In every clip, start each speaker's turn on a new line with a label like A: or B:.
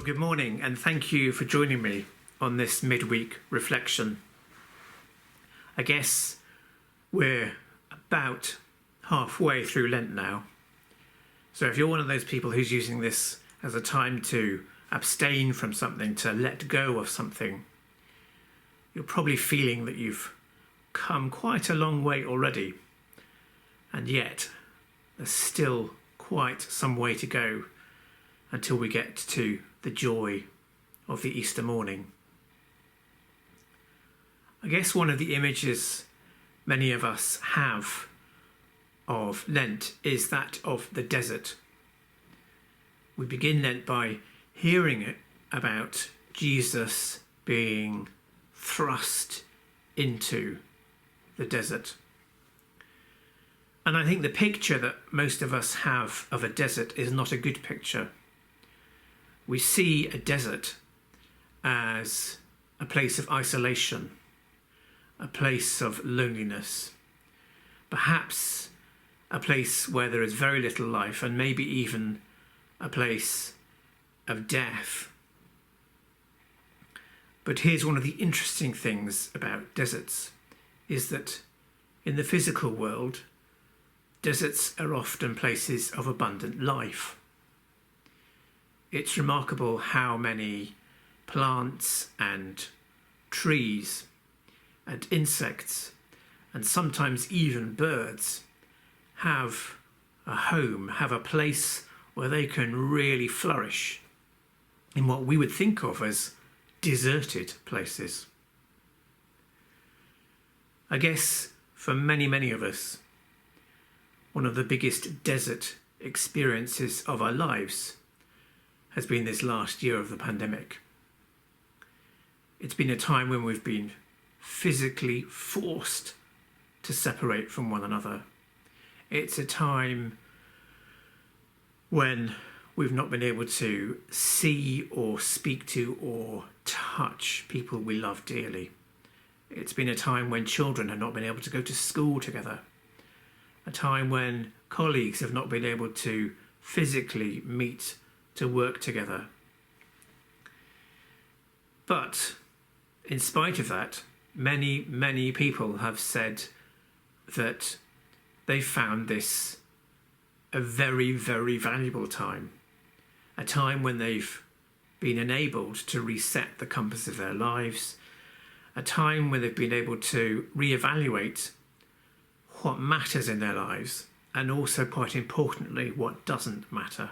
A: Good morning, and thank you for joining me on this midweek reflection. I guess we're about halfway through Lent now. So if you're one of those people who's using this as a time to abstain from something, to let go of something, you're probably feeling that you've come quite a long way already, and yet there's still quite some way to go until we get to the joy of the Easter morning. I guess one of the images many of us have of Lent is that of the desert. We begin Lent by hearing about Jesus being thrust into the desert. And I think the picture that most of us have of a desert is not a good picture. We see a desert as a place of isolation, a place of loneliness, perhaps a place where there is very little life, and maybe even a place of death. But here's one of the interesting things about deserts, is that in the physical world, deserts are often places of abundant life. It's remarkable how many plants and trees and insects and sometimes even birds have a home, have a place where they can really flourish in what we would think of as deserted places. I guess for many of us, one of the biggest desert experiences of our lives has been this last year of the pandemic. It's been a time when we've been physically forced to separate from one another. It's a time when we've not been able to see or speak to or touch people we love dearly. It's been a time when children have not been able to go to school together. A time when colleagues have not been able to physically meet to work together. But in spite of that, many people have said that they found this a very valuable time, a time when they've been enabled to reset the compass of their lives, a time when they've been able to reevaluate what matters in their lives, and also, quite importantly, what doesn't matter.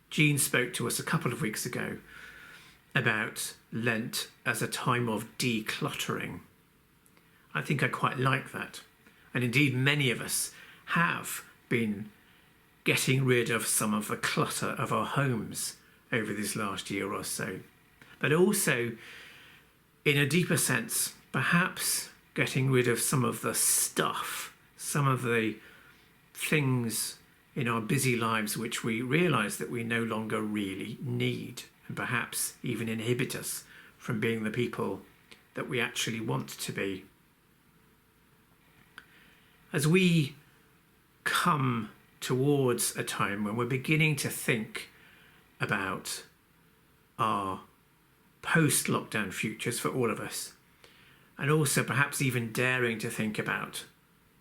A: Jean spoke to us a couple of weeks ago about Lent as a time of decluttering. I think I quite like that. And indeed, many of us have been getting rid of some of the clutter of our homes over this last year or so. But also, in a deeper sense, perhaps getting rid of some of the stuff, some of the things in our busy lives which we realise that we no longer really need, and perhaps even inhibit us from being the people that we actually want to be. As we come towards a time when we're beginning to think about our post-lockdown futures for all of us, and also perhaps even daring to think about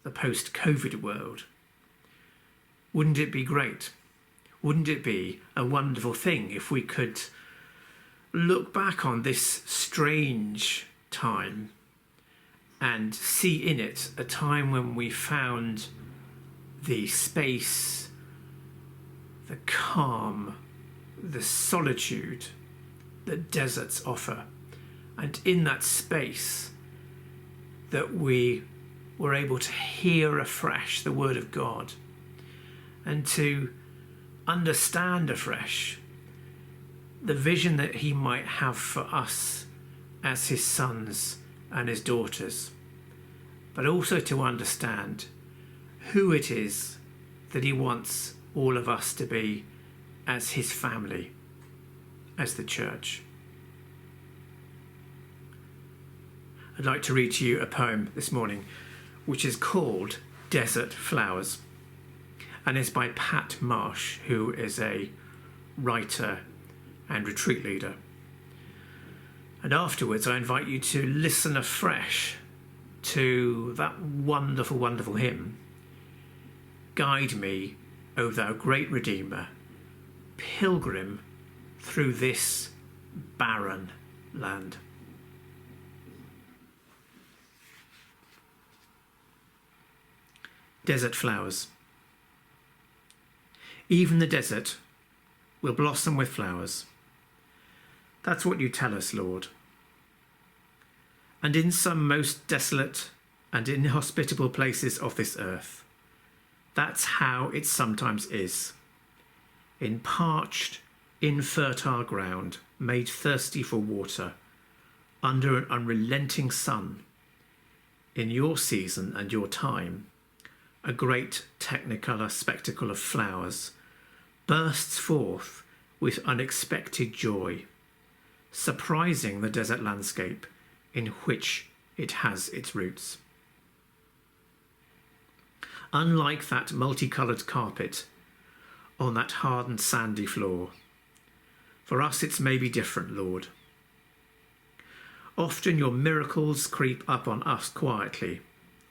A: the post-COVID world, wouldn't it be great? Wouldn't it be a wonderful thing if we could look back on this strange time and see in it a time when we found the space, the calm, the solitude that deserts offer, and in that space that we were able to hear afresh the word of God and to understand afresh the vision that he might have for us as his sons and his daughters, but also to understand who it is that he wants all of us to be as his family, as the church. I'd like to read to you a poem this morning which is called Desert Flowers, and is by Pat Marsh, who is a writer and retreat leader. And afterwards, I invite you to listen afresh to that wonderful, wonderful hymn, Guide Me, O Thou Great Redeemer, Pilgrim Through This Barren Land. Desert flowers. Even the desert will blossom with flowers. That's what you tell us, Lord. And in some most desolate and inhospitable places of this earth, that's how it sometimes is. In parched, infertile ground, made thirsty for water, under an unrelenting sun, in your season and your time, a great technicolor spectacle of flowers bursts forth with unexpected joy, surprising the desert landscape in which it has its roots. Unlike that multicoloured carpet on that hardened sandy floor, for us it's maybe different, Lord. Often your miracles creep up on us quietly,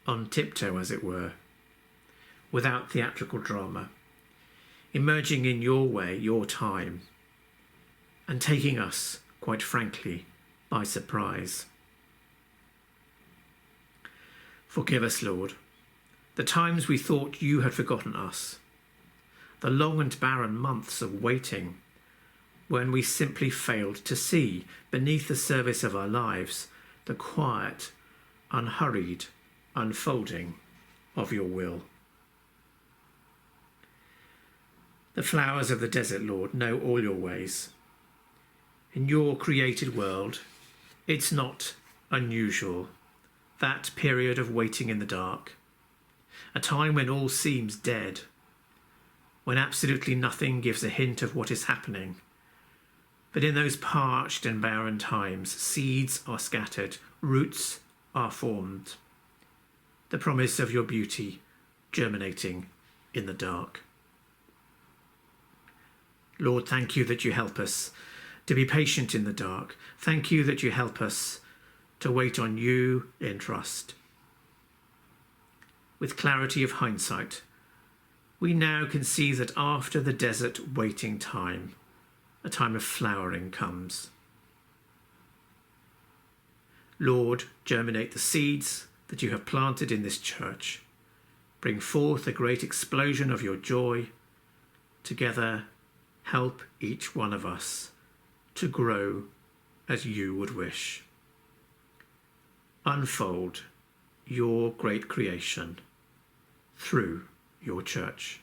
A: on tiptoe as it were, without theatrical drama, emerging in your way, your time, and taking us, quite frankly, by surprise. Forgive us, Lord, the times we thought you had forgotten us, the long and barren months of waiting when we simply failed to see, beneath the surface of our lives, the quiet, unhurried unfolding of your will. The flowers of the desert, Lord, know all your ways. In your created world, it's not unusual, that period of waiting in the dark, a time when all seems dead, when absolutely nothing gives a hint of what is happening. But in those parched and barren times, seeds are scattered, roots are formed, the promise of your beauty germinating in the dark. Lord, thank you that you help us to be patient in the dark. Thank you that you help us to wait on you in trust. With clarity of hindsight, we now can see that after the desert waiting time, a time of flowering comes. Lord, germinate the seeds that you have planted in this church. Bring forth a great explosion of your joy. Together, help each one of us to grow as you would wish. Unfold your great creation through your church.